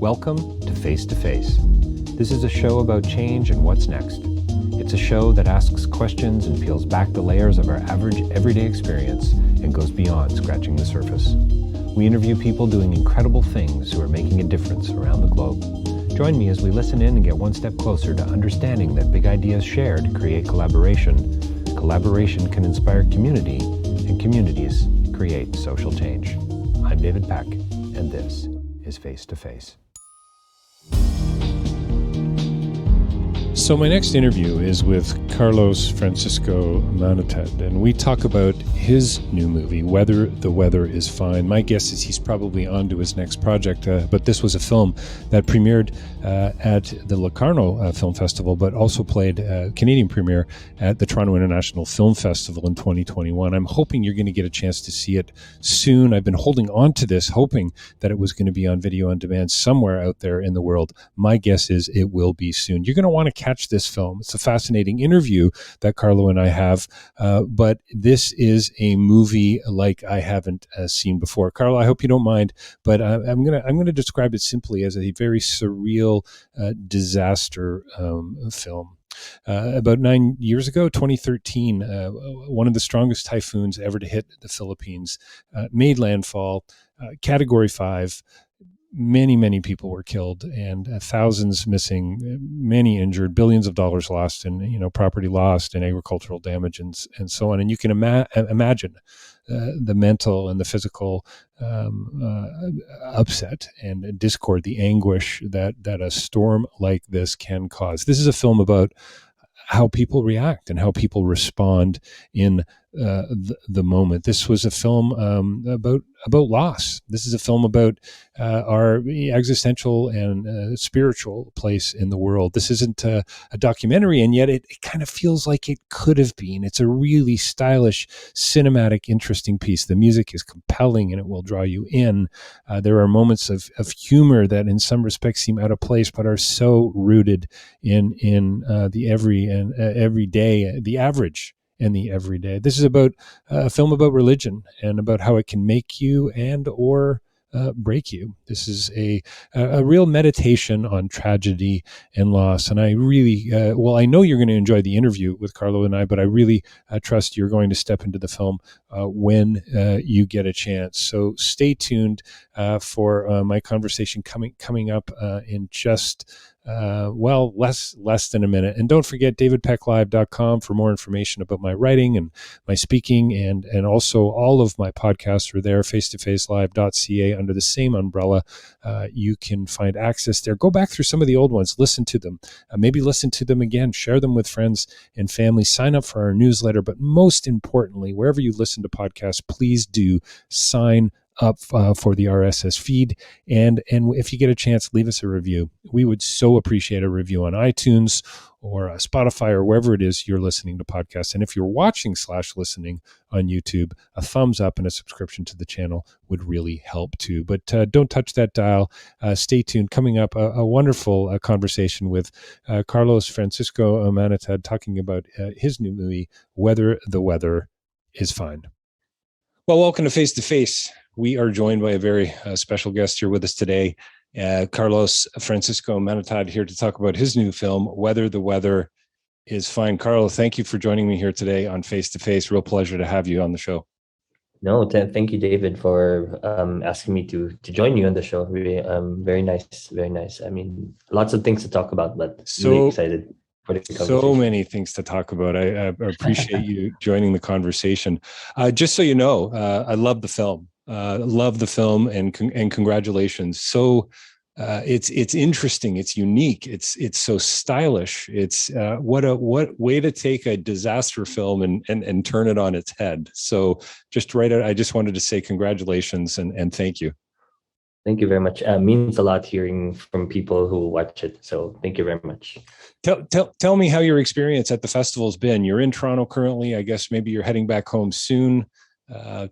Welcome to Face to Face. This is a show about change and what's next. It's a show that asks questions and peels back the layers of our average everyday experience and goes beyond scratching the surface. We interview people doing incredible things who are making a difference around the globe. Join me as we listen in and get one step closer to understanding that big ideas shared create collaboration. Collaboration can inspire community, and communities create social change. I'm David Peck, and this is Face to Face. So my next interview is with Carlos Francisco Manatad, and we talk about his new movie, Whether the Weather is Fine. My guess is he's probably on to his next project, but this was a film that premiered at the Locarno Film Festival, but also played Canadian premiere at the Toronto International Film Festival in 2021. I'm hoping you're going to get a chance to see it soon. I've been holding on to this, hoping that it was going to be on video on demand somewhere out there in the world. My guess is it will be soon. You're going to want to catch this film. It's a fascinating interview that Carlo and I have, but this is a movie like I haven't seen before. Carlo, I hope you don't mind, but I'm gonna describe it simply as a very surreal disaster film. About 9 years ago, 2013, one of the strongest typhoons ever to hit the Philippines made landfall, Category 5. Many people were killed, and thousands missing, many injured, billions of dollars lost, and property lost, and agricultural damage, and so on. And you can imagine the mental and the physical upset and discord, the anguish that a storm like this can cause. This is a film about how people react and how people respond in the moment. This was a film about loss. This is a film about our existential and spiritual place in the world. This isn't a documentary, and yet it kind of feels like it could have been. It's a really stylish, cinematic, interesting piece. The music is compelling and it will draw you in. There are moments of humor that in some respects seem out of place, but are so rooted in the everyday, the average and the everyday. This is about a film about religion and about how it can make you and or break you. This is a real meditation on tragedy and loss. And I really, I know you're going to enjoy the interview with Carlo and I, but I really trust you're going to step into the film when you get a chance. So stay tuned for my conversation coming up in just less than a minute. And don't forget davidpecklive.com for more information about my writing and my speaking, and also all of my podcasts are there, facetofacelive.ca under the same umbrella. You can find access there. Go back through some of the old ones, listen to them, maybe listen to them again, share them with friends and family, sign up for our newsletter. But most importantly, wherever you listen to podcasts, please do sign up for the RSS feed. And if you get a chance, leave us a review. We would so appreciate a review on iTunes or Spotify or wherever it is you're listening to podcasts. And if you're watching / listening on YouTube, a thumbs up and a subscription to the channel would really help too. But don't touch that dial. Stay tuned. Coming up, a wonderful conversation with Carlos Francisco Manatad talking about his new movie, Whether the Weather is Fine. Well, welcome to Face to Face. We are joined by a very special guest here with us today, Carlos Francisco Manatad, here to talk about his new film, Whether the Weather is Fine. Carlos, thank you for joining me here today on Face to Face. Real pleasure to have you on the show. No, thank you, David, for asking me to join you on the show. Really, very nice, very nice. I mean, lots of things to talk about, but really excited. So many things to talk about. I appreciate you joining the conversation. Just so you know, I love the film. And congratulations. So it's interesting. It's unique. It's so stylish. It's what way to take a disaster film and turn it on its head. So just right out, I just wanted to say congratulations and thank you. Thank you very much. Means a lot hearing from people who watch it. So thank you very much. Tell me how your experience at the festival has been. You're in Toronto currently. I guess maybe you're heading back home soon.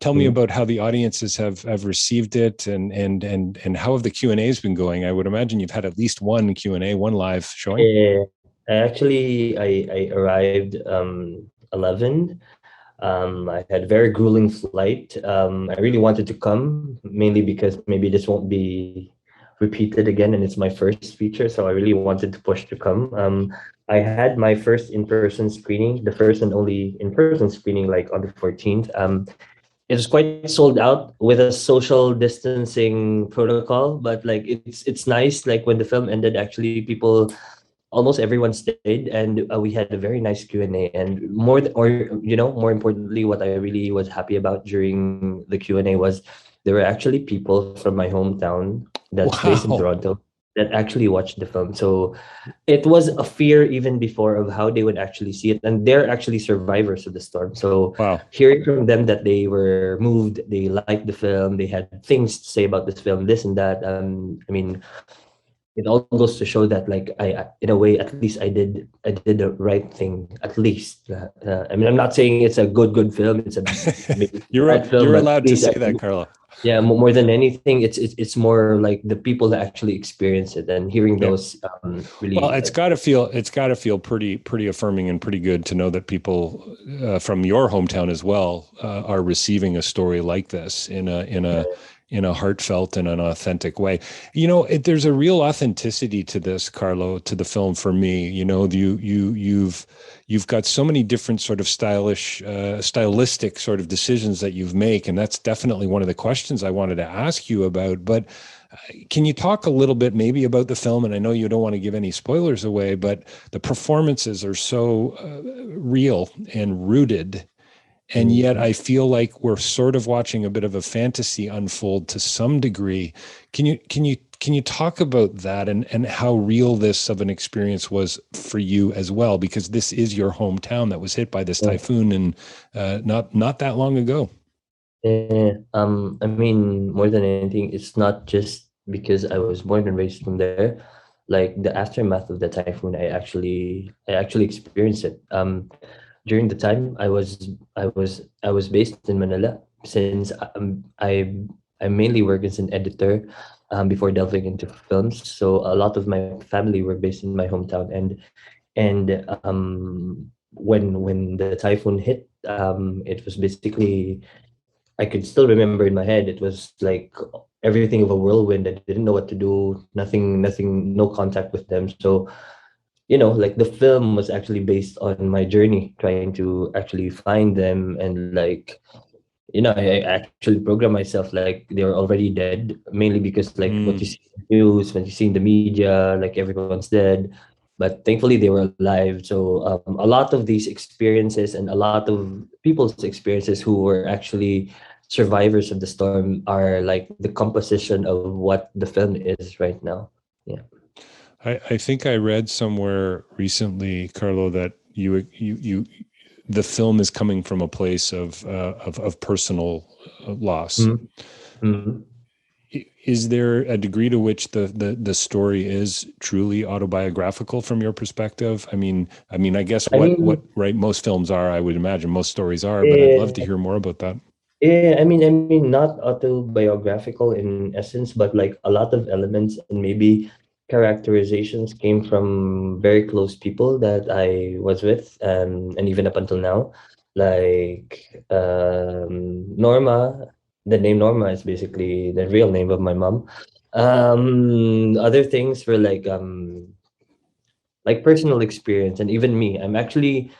Tell me about how the audiences have received it and how have the Q&As been going? I would imagine you've had at least one Q&A, one live showing. Actually, I arrived 11. I had a very grueling flight. I really wanted to come, mainly because maybe this won't be repeated again, and it's my first feature, so I really wanted to push to come. I had my first in-person screening, the first and only in-person screening, like on the 14th. It was quite sold out with a social distancing protocol, but like it's nice. Like when the film ended, actually people, almost everyone stayed, and we had a very nice Q&A. And more importantly, what I really was happy about during the Q&A was there were actually people from my hometown that's based in Wow. Toronto that actually watched the film. So it was a fear even before of how they would actually see it, and they're actually survivors of the storm. So Wow. hearing from them that they were moved, they liked the film, they had things to say about this film, this and that. I mean, it all goes to show that, like, in a way, at least I did the right thing, at least. I mean, I'm not saying it's a good film, it's a maybe bad film, You're but at allowed to least say that, Carlo. yeah, more than anything, it's more like the people that actually experience it, and hearing Yeah. those really. Well, it's got to feel pretty affirming and pretty good to know that people from your hometown as well are receiving a story like this in a heartfelt and an authentic way. You know, there's a real authenticity to this, Carlo, to the film for me. You know, you've got so many different sort of stylistic sort of decisions that you've made, and that's definitely one of the questions I wanted to ask you about. But can you talk a little bit maybe about the film? And I know you don't want to give any spoilers away, but the performances are so real and rooted. And yet I feel like we're sort of watching a bit of a fantasy unfold to some degree. Can you talk about that and how real this of an experience was for you as well? Because this is your hometown that was hit by this typhoon, and not that long ago. I mean, more than anything, it's not just because I was born and raised from there. Like the aftermath of the typhoon, I actually experienced it. During the time I was based in Manila, since I mainly work as an editor before delving into films. So a lot of my family were based in my hometown, and when the typhoon hit, it was basically, I could still remember in my head, it was like everything of a whirlwind. I didn't know what to do. Nothing, no contact with them. So, like the film was actually based on my journey, trying to actually find them, and like, I actually programmed myself like they were already dead, mainly because like what you see in the news, when you see in the media, like everyone's dead. But thankfully they were alive. So a lot of these experiences and a lot of people's experiences who were actually survivors of the storm are like the composition of what the film is right now. Yeah. I think I read somewhere recently, Carlo, that the film is coming from a place of personal loss. Mm-hmm. Mm-hmm. Is there a degree to which the story is truly autobiographical from your perspective? I guess I what mean, right, most films are, I would imagine most stories are, but I'd love to hear more about that. yeah, I mean, not autobiographical in essence, but like a lot of elements and maybe characterizations came from very close people that I was with, and even up until now, like Norma. The name Norma is basically the real name of my mom. Other things were like personal experience, and even me. I'm actually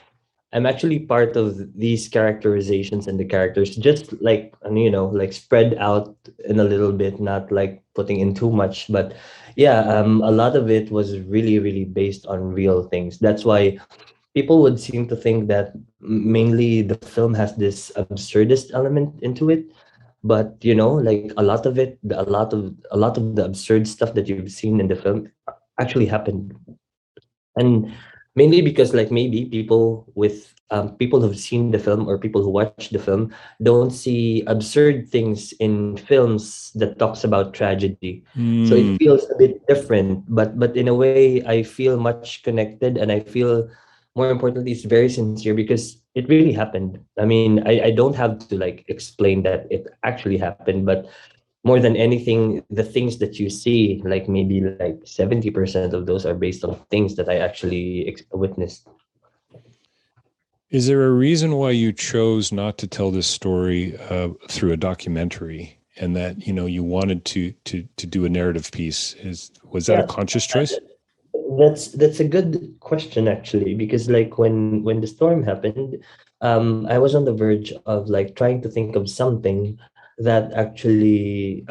part of these characterizations and the characters, just like, and like spread out in a little bit, not like putting in too much. But yeah, a lot of it was really, really based on real things. That's why people would seem to think that mainly the film has this absurdist element into it. But like a lot of it, a lot of the absurd stuff that you've seen in the film actually happened. And mainly because like maybe people who've seen the film, or people who watch the film, don't see absurd things in films that talks about tragedy. So it feels a bit different, but in a way I feel much connected, and I feel, more importantly, it's very sincere because it really happened. I mean, I don't have to like explain that it actually happened, but more than anything, the things that you see, like maybe like 70% of those are based on things that I actually witnessed. Is there a reason why you chose not to tell this story through a documentary and that you wanted to do a narrative piece. Was that a Yeah, conscious choice? that's a good question actually, because like when the storm happened, I was on the verge of like trying to think of something that actually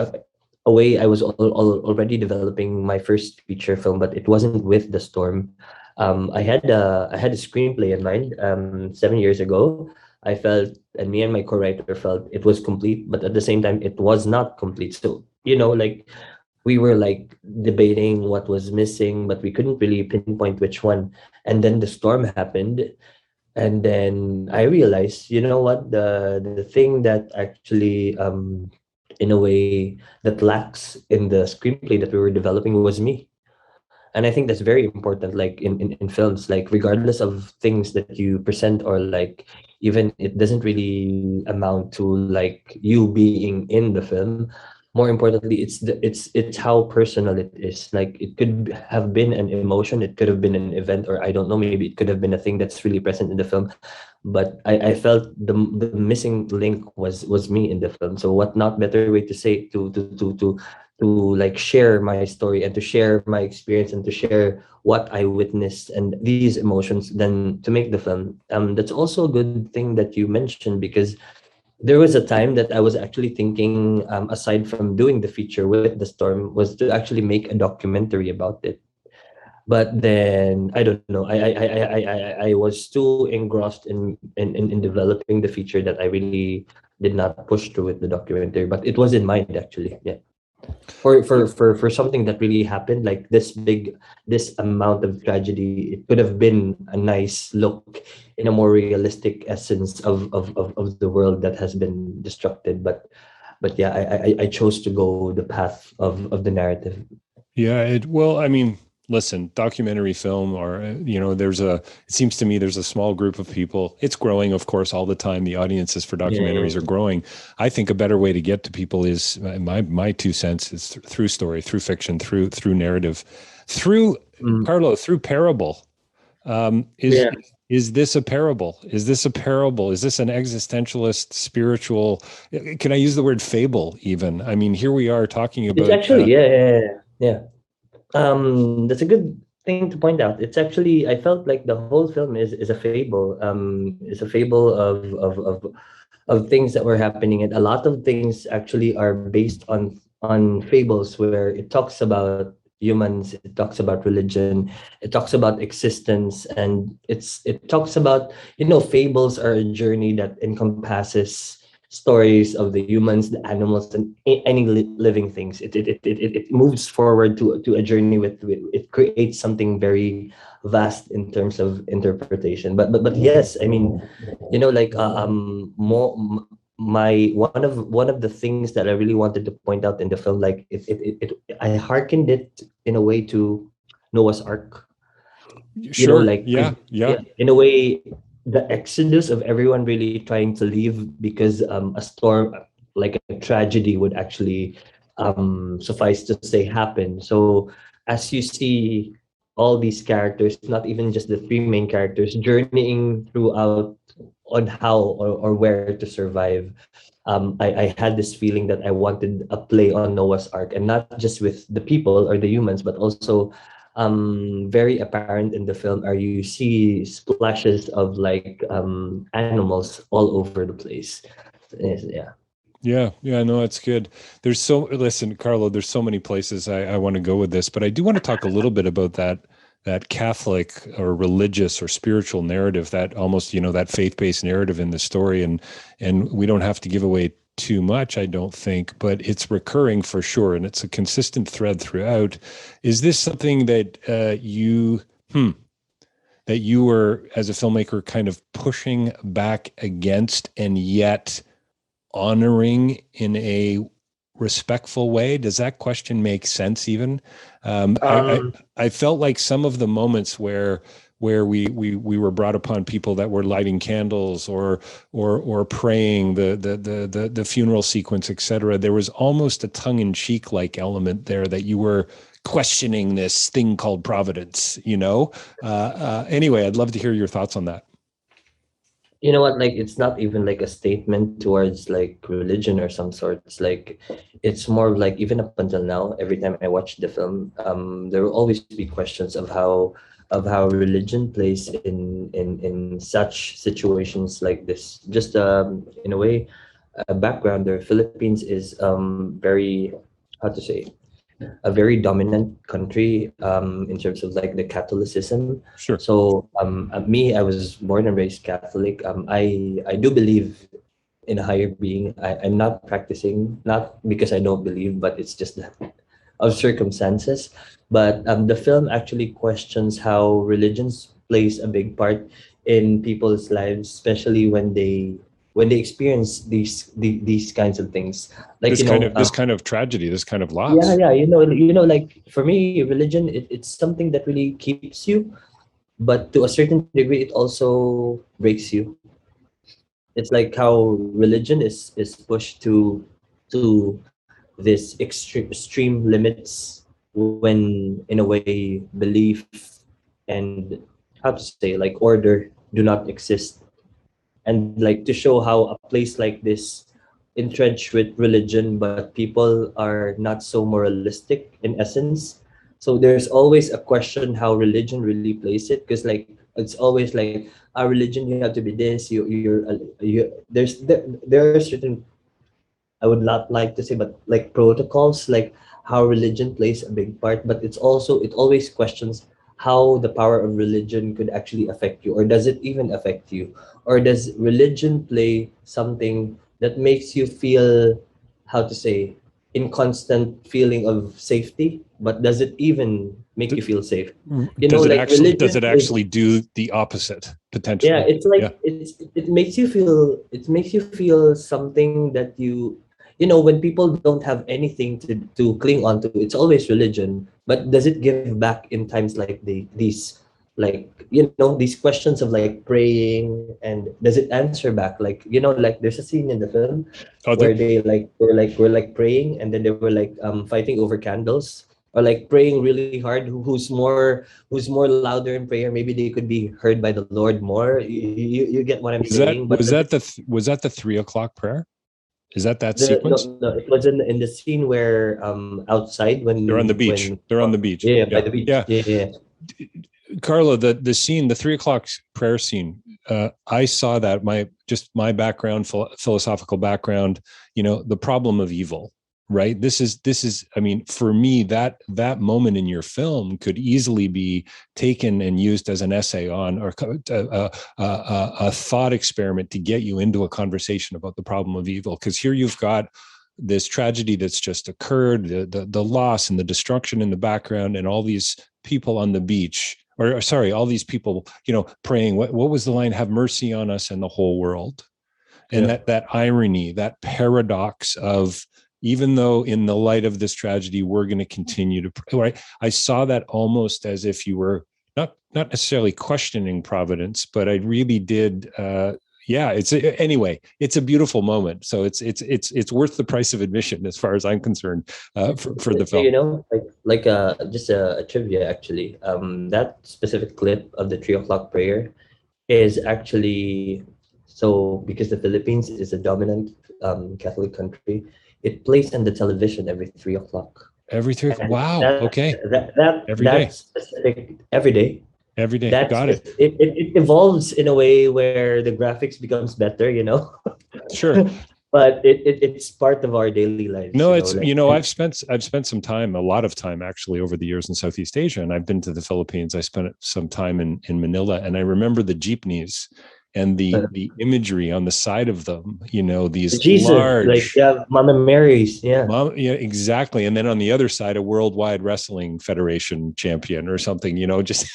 a way I was already developing my first feature film, but it wasn't with the storm. I had a screenplay in mind 7 years ago. I felt, and me and my co-writer felt it was complete, but at the same time, it was not complete. So, like we were like debating what was missing, but we couldn't really pinpoint which one. And then the storm happened, and then I realized, you know what, the thing that actually, in a way, that lacks in the screenplay that we were developing was me. And I think that's very important, like in films, like regardless of things that you present, or like even it doesn't really amount to like you being in the film. More importantly, it's how personal it is. Like it could have been an emotion, it could have been an event, or I don't know, maybe it could have been a thing that's really present in the film. But I felt the missing link was me in the film. So what not better way to say, to like share my story and to share my experience and to share what I witnessed and these emotions than to make the film. That's also a good thing that you mentioned, because there was a time that I was actually thinking, aside from doing the feature with the storm, was to actually make a documentary about it. But then I don't know. I was too engrossed in developing the feature that I really did not push through with the documentary. But it was in mind actually. Yeah, for something that really happened, like this amount of tragedy, it could have been a nice look in a more realistic essence of the world that has been destructed. But yeah, I chose to go the path of the narrative. Yeah, well, I mean, listen, documentary film, or it seems to me there's a small group of people. It's growing, of course, all the time. The audiences for documentaries are Yeah. growing. I think a better way to get to people is my 2 cents is through story, through fiction, through narrative, through Mm, Carlo, through parable. Um, is yeah. is this a parable? Is this a parable? Is this an existentialist, spiritual? Can I use the word fable? Even, I mean, here we are talking It's about. actually, yeah. That's a good thing to point out. It's actually, I felt like the whole film is a fable. Is a fable of things that were happening, and a lot of things actually are based on fables, where it talks about humans, it talks about religion, it talks about existence, and it talks about, fables are a journey that encompasses stories of the humans, the animals, and any living things. It moves forward to a journey with it creates something very vast in terms of interpretation. But yes, I mean, like more my one of the things that I really wanted to point out in the film, like I hearkened it in a way to Noah's Ark. Sure. Like Yeah. Yeah. yeah, in a way, the exodus of everyone really trying to leave because a storm, like a tragedy, would actually suffice to say happen. So as you see all these characters, not even just the three main characters, journeying throughout on how or where to survive. I had this feeling that I wanted a play on Noah's Ark, and not just with the people or the humans, but also very apparent in the film are you see splashes of like animals all over the place. Yeah. Yeah, yeah, no, it's good. Listen, Carlo, there's so many places I want to go with this, but I do want to talk a little bit about that Catholic or religious or spiritual narrative, that almost, that faith-based narrative in the story. And we don't have to give away too much, I don't think, but it's recurring for sure, and it's a consistent thread throughout. Is this something that that you were, as a filmmaker, kind of pushing back against, and yet honoring in a respectful way? Does that question make sense even? Um, I felt like some of the moments where we were brought upon people that were lighting candles or praying, the funeral sequence, etc. There was almost a tongue-in-cheek like element there, that you were questioning this thing called providence. Anyway, I'd love to hear your thoughts on that. You know what, like it's not even like a statement towards like religion or some sort. It's like it's more of like, even up until now, every time I watch the film, there will always be questions of how religion plays in such situations like this. Just in a way, a background there. Philippines is very, how to say, a very dominant country in terms of like the Catholicism. Sure. So me, I was born and raised Catholic. I do believe in a higher being. I'm not practicing, not because I don't believe, but it's just that of circumstances. But the film actually questions how religions plays a big part in people's lives, especially when they experience these kinds of things. Like, This kind of tragedy, this kind of yeah, loss. yeah, like for me, religion, it's something that really keeps you, but to a certain degree, it also breaks you. It's like how religion is pushed to this extreme limits, when in a way belief and, how to say, like order do not exist. And like to show how a place like this entrenched with religion, but people are not so moralistic in essence. So there's always a question how religion really plays it, because like it's always like, our religion, you have to be this, there are certain, I would not like to say, but like protocols, like how religion plays a big part, but it always questions how the power of religion could actually affect you, or does it even affect you? Or does religion play something that makes you feel, how to say, in constant feeling of safety, but does it even make you feel safe? Like Does religion it is, actually do the opposite yeah, potentially? it's like Yeah. it makes you feel something that when people don't have anything to cling on to, it's always religion. But does it give back in times like these, like these questions of like praying, and does it answer back? Like, like there's a scene in the film Oh, where they like were like praying, and then they were like fighting over candles, or like praying really hard. Who's more louder in prayer? Maybe they could be heard by the Lord more. You get what I'm saying? But was that the 3 o'clock prayer? Is that the sequence? no, no, it was in the scene where outside, They're on the when beach. They're on the beach. yeah, by Yeah. the beach. Yeah. Yeah, yeah. Carlo, the scene, the 3 o'clock prayer scene, I saw that, my background, philosophical background, the problem of evil, right? This is, I mean, for me, that moment in your film could easily be taken and used as an essay on, or a thought experiment to get you into a conversation about the problem of evil. Because here you've got this tragedy that's just occurred, the loss and the destruction in the background, and all these people on the beach, or sorry, all these people, praying. What was the line? Have mercy on us and the whole world. And Yeah. that irony, that paradox of, even though in the light of this tragedy, we're going to continue to pray. Right? I saw that almost as if you were not necessarily questioning providence, but I really did. Yeah, anyway. It's a beautiful moment, so it's worth the price of admission, as far as I'm concerned, for the film. Like just a trivia actually. That specific clip of the 3 o'clock prayer is actually, so because the Philippines is a dominant Catholic country, it plays on the television every 3 o'clock. Every three. And Wow. that Okay. that that Every that day. specific every day, Every day. Got it. it evolves in a way where the graphics becomes better. Sure. But it's part of our daily lives, No, it's, like. I've spent some time, a lot of time actually, over the years in Southeast Asia, and I've been to the Philippines. I spent some time in Manila, and I remember the jeepneys and the imagery on the side of them. These Jesus, like, large, yeah, Mama Mary's, yeah. yeah, exactly. And then on the other side, a Worldwide Wrestling Federation champion or something. Just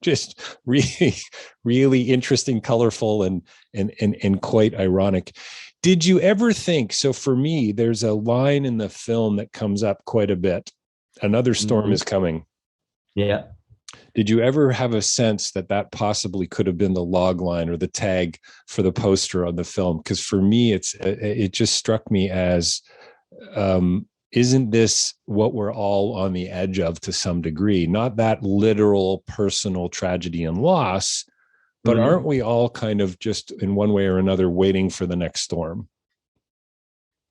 just really, really interesting, colorful, and quite ironic. Did you ever think, so for me, there's a line in the film that comes up quite a bit. Another storm Mhm. is coming. Yeah. Did you ever have a sense that possibly could have been the log line or the tag for the poster on the film? Because for me, it just struck me as, isn't this what we're all on the edge of to some degree? Not that literal personal tragedy and loss, but aren't Mm. we all kind of just in one way or another waiting for the next storm?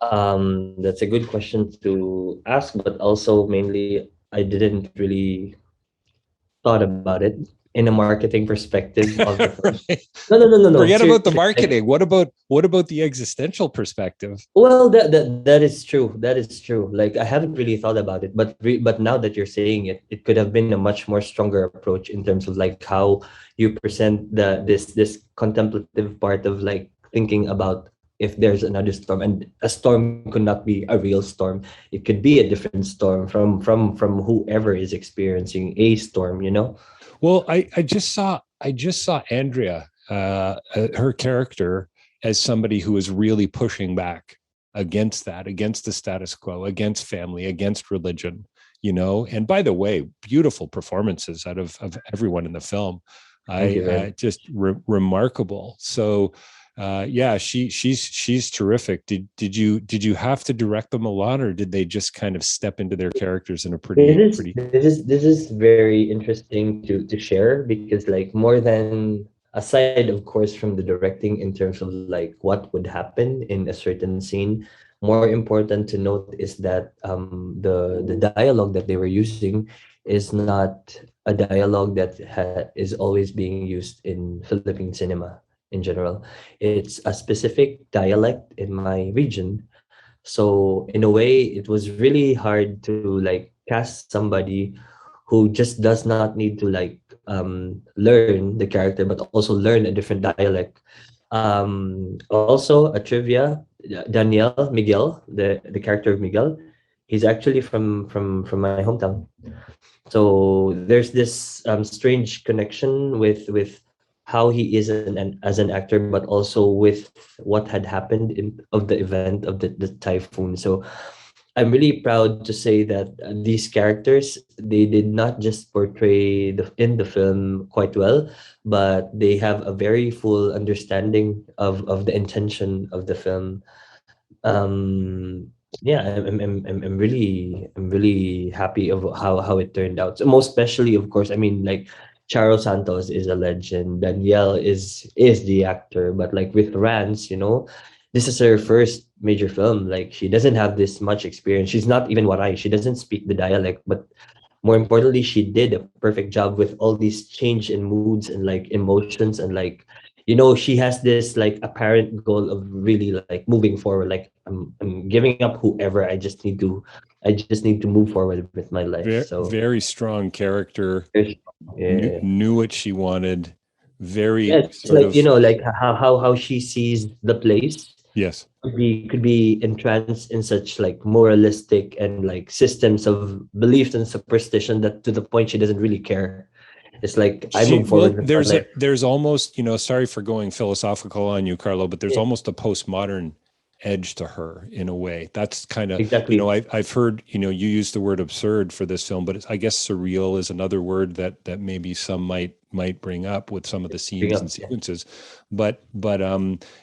That's a good question to ask, but also mainly I didn't really thought about it in a marketing perspective of the film. Right. No, no, no, no, no. Forget about the Seriously, like, marketing. What about the existential perspective? well, that is true. That is true. Like I haven't really thought about it, but now that you're saying it, it could have been a much more stronger approach in terms of like how you present this contemplative part of like thinking about if there's another storm, and a storm could not be a real storm. It could be a different storm from whoever is experiencing a storm. You know. Well, I just saw Andrea, her character, as somebody who is really pushing back against that, against the status quo, against family, against religion. You know, and by the way, beautiful performances out of everyone in the film. Thank you very I just remarkable. So yeah, she's terrific. Did you have to direct them a lot, or did they just kind of step into their characters in a pretty? This is very interesting to share because like more than aside of course from the directing in terms of like what would happen in a certain scene, more important to note is that the dialogue that they were using is not a dialogue that is always being used in Philippine cinema in general. It's a specific dialect in my region, so in a way, it was really hard to like cast somebody who just does not need to like learn the character, but also learn a different dialect. Also, a trivia: Daniel Miguel, the character of Miguel, he's actually from my hometown. So there's this strange connection with how he is as an actor, but also with what had happened in of the event of the typhoon. So I'm really proud to say that these characters, they did not just portray in the film quite well, but they have a very full understanding of the intention of the film. Yeah, I'm really happy of how it turned out. So most especially, of course, I mean, like Charles Santos is a legend. Danielle is the actor, but like with Rance, this is her first major film. Like she doesn't have this much experience. She's not even Waray. She doesn't speak the dialect, but more importantly, she did a perfect job with all these change in moods and like emotions, and like she has this like apparent goal of really like moving forward. Like I'm giving up whoever. I just need to move forward with my life. Very, So very strong character. yeah. Knew what she wanted. Yeah, Very it's sort like of like how she sees the place yes. could be entranced in such like moralistic and like systems of beliefs and superstition that to the point she doesn't really care. It's like I She move forward well, with my life. there's almost, sorry for going philosophical on you, Carlo, but there's Yeah, almost a postmodern edge to her in a way. That's kind of, exactly. I've heard, you use the word absurd for this film, but I guess surreal is another word that maybe some might bring up with some of the Bring scenes and up. Yeah. sequences. But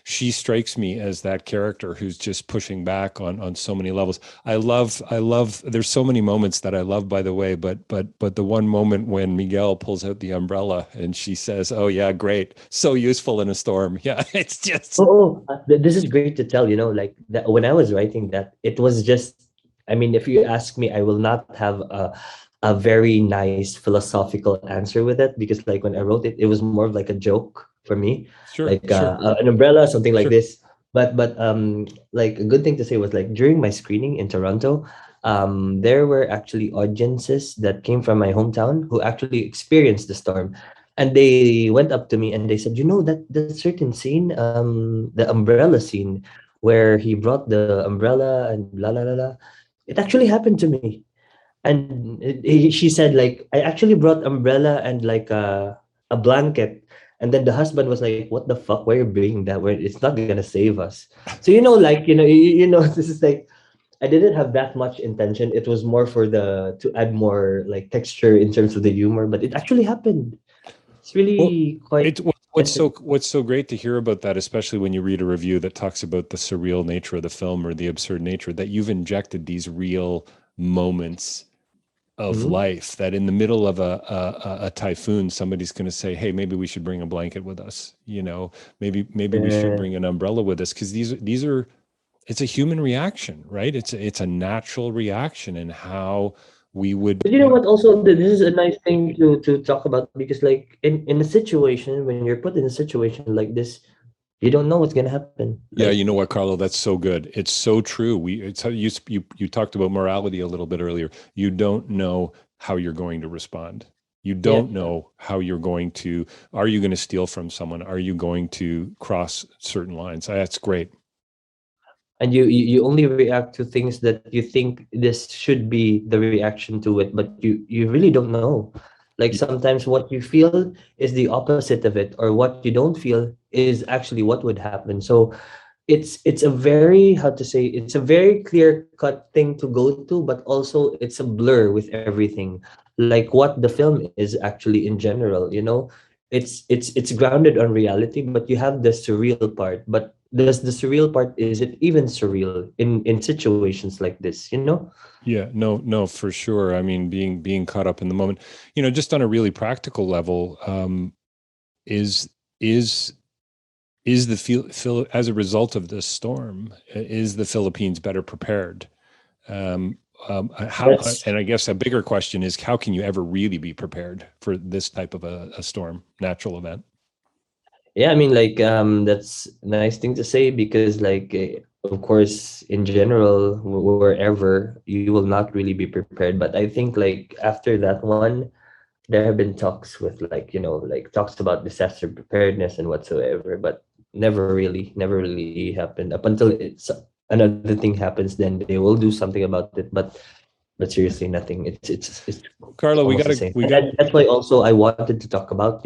she strikes me as that character who's just pushing back on so many levels. I love there's so many moments that I love, by the way, but the one moment when Miguel pulls out the umbrella and she says, "Oh yeah, great. So useful in a storm." Yeah, it's just This is great to tell, like that when I was writing that, it was just, I mean, if you ask me, I will not have a very nice philosophical answer with it, because like when I wrote it, it was more of like a joke for me, sure, like sure, an umbrella, something like sure. this. But like a good thing to say was like during my screening in Toronto, there were actually audiences that came from my hometown who actually experienced the storm, and they went up to me and they said, that certain scene, the umbrella scene, where he brought the umbrella and blah blah blah, blah, it actually happened to me. And she said like, I actually brought umbrella and like a blanket, and then the husband was like, what the fuck, why are you bringing that, where it's not gonna save us? So like this is like, I didn't have that much intention. It was more for the to add more like texture in terms of the humor, but it actually happened. It's Well, really quite it's what's so great to hear about that, especially when you read a review that talks about the surreal nature of the film or the absurd nature, that you've injected these real moments of life, that in the middle of a typhoon, somebody's going to say, hey, maybe we should bring a blanket with us, maybe we should bring an umbrella with us, because these are it's a human reaction, right? It's a natural reaction, and how we would. But you know what? Also, this is a nice thing to talk about, because, like, in a situation, when you're put in a situation like this, you don't know what's gonna happen. Yeah, Like, you know what, Carlo? That's so good. It's so true. It's how you talked about morality a little bit earlier. You don't know how you're going to respond. You don't know how you're going to. Are you going to steal from someone? Are you going to cross certain lines? That's great. and you only react to things that you think this should be the reaction to it, but you really don't know. Like, sometimes what you feel is the opposite of it, or what you don't feel is actually what would happen. So it's a very, how to say, it's a very clear cut thing to go to, but also it's a blur with everything, like what the film is actually in general. It's grounded on reality, but you have the surreal part. But does the surreal part, is it even surreal in situations like this? Yeah, no, for sure. I mean, being caught up in the moment, just on a really practical level, is as a result of this storm, is the Philippines better prepared? How? And I guess a bigger question is, how can you ever really be prepared for this type of a storm, natural event? Yeah, I mean, like, that's a nice thing to say, because, like, of course, in general, wherever, you will not really be prepared. But I think, like, after that one, there have been talks with, like, like, talks about disaster preparedness and whatsoever, but never really happened up until another thing happens. Then they will do something about it, but seriously, nothing. It's Carlo, we almost got the to same. we And got that's why also I wanted to talk about,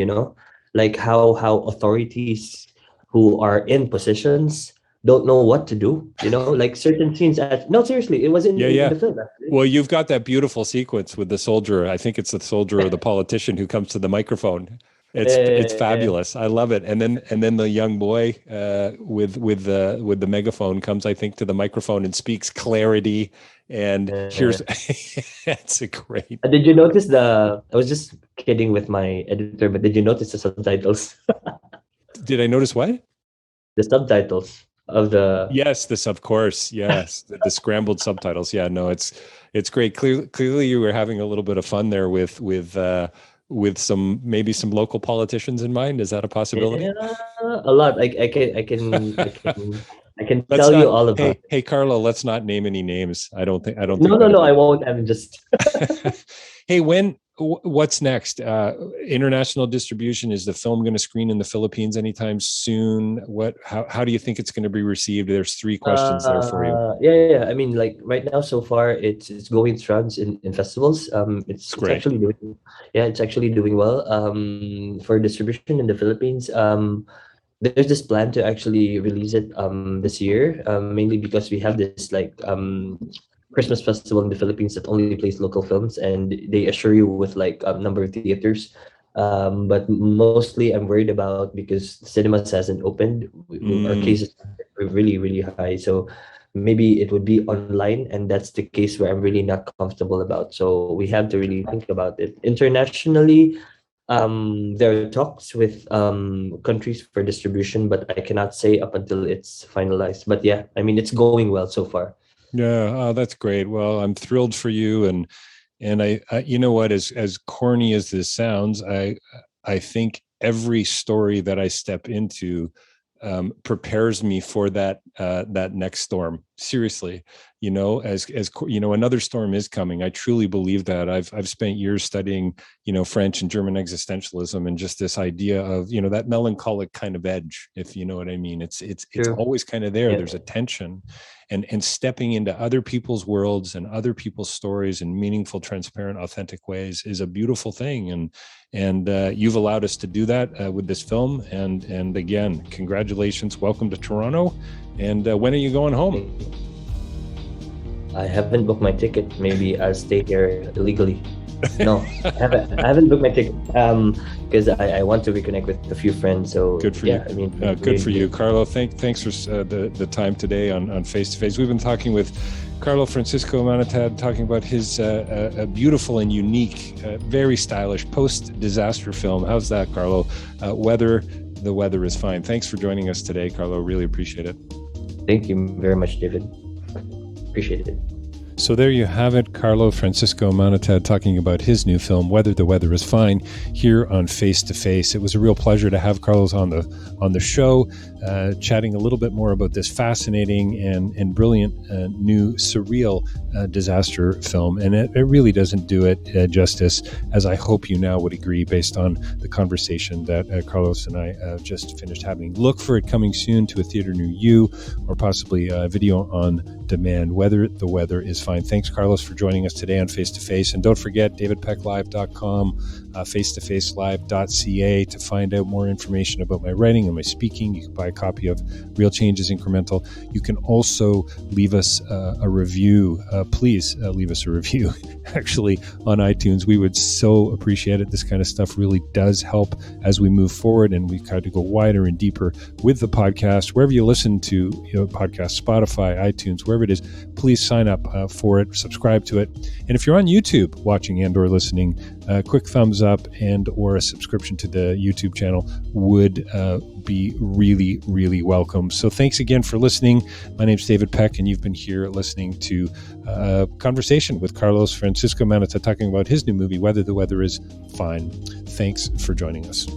like, how authorities who are in positions don't know what to do. Like, certain scenes. No, seriously, it was in, Yeah, in yeah. the film, actually. Well, you've got that beautiful sequence with the soldier. I think it's the soldier or the politician who comes to the microphone. It's Uh, fabulous. I love it. And then the young boy with the megaphone comes, I think, to the microphone and speaks clarity. And uh, here's it's a great. did you notice I was just kidding with my editor, but did you notice the subtitles? Did I notice what? The subtitles of the. Yes, this of course. Yes, the scrambled subtitles. Yeah, no, it's great. Clearly, you were having a little bit of fun there with some local politicians in mind. Is that a possibility? Yeah, a lot. I can Let's tell you not. all about Hey, Carlo. Let's not name any names. I don't it. No, think no, that'd no, I be. won't. I'm just. Hey, what's next? International distribution. Is the film going to screen in the Philippines anytime soon? How do you think it's going to be received? There's three questions there for you. Yeah. I mean, like, right now, so far, it's going trans in festivals. It's It's great. actually doing. Yeah, it's actually doing well. For distribution in the Philippines, there's this plan to actually release it this year, mainly because we have this, like, Christmas festival in the Philippines that only plays local films, and they assure you with, like, a number of theaters. But mostly I'm worried about, because cinemas hasn't opened. Our Mm, cases are really, really high. So maybe it would be online, and that's the case where I'm really not comfortable about. So we have to really think about it. Internationally, there are talks with countries for distribution, but I cannot say up until it's finalized. But yeah, I mean, it's going well so far. yeah, that's great. Well, I'm thrilled for you, and you know what, as corny as this sounds, I think every story that I step into prepares me for that next storm. Seriously, as another storm is coming. I truly believe that. I've spent years studying, French and German existentialism, and just this idea of, that melancholic kind of edge, if you know what I mean. It's True. always kind of there. Yeah. There's a tension, and stepping into other people's worlds and other people's stories in meaningful, transparent, authentic ways is a beautiful thing. And you've allowed us to do that with this film. And again, congratulations. Welcome to Toronto. And when are you going home? I haven't booked my ticket. Maybe I'll stay here illegally. No, I haven't booked my ticket. Because I want to reconnect with a few friends. So Good for yeah, you. I mean, Good for you, Carlo. Thanks for the time today on Face to Face. We've been talking with Carlo Francisco Manatad talking about his a beautiful and unique, very stylish post-disaster film. How's that, Carlo? Weather, the Weather is Fine. Thanks for joining us today, Carlo. Really appreciate it. Thank you very much, David. Appreciate it. So there you have it, Carlo Francisco Manatad talking about his new film, Whether the Weather is Fine, here on Face to Face. It was a real pleasure to have Carlos on the show, chatting a little bit more about this fascinating and brilliant new surreal disaster film. And it really doesn't do it justice, as I hope you now would agree based on the conversation that Carlos and I just finished having. Look for it coming soon to a theater near you, or possibly a video on demand, Whether the Weather is Fine. Thanks, Carlos, for joining us today on Face to Face. And don't forget, davidpecklive.com, facetofacelive.ca to find out more information about my writing and my speaking. You can buy a copy of Real Change is Incremental. You can also leave us a review. Please leave us a review, actually, on iTunes. We would so appreciate it. This kind of stuff really does help as we move forward, and we've tried to go wider and deeper with the podcast. Wherever you listen to podcasts, Spotify, iTunes, wherever it is, please sign up for it, subscribe to it. And if you're on YouTube watching and or listening, a quick thumbs up and or a subscription to the YouTube channel would be really, really welcome. So thanks again for listening. My name's David Peck, and you've been here listening to a conversation with Carlos Francisco Manatad talking about his new movie, Whether the Weather is Fine. Thanks for joining us.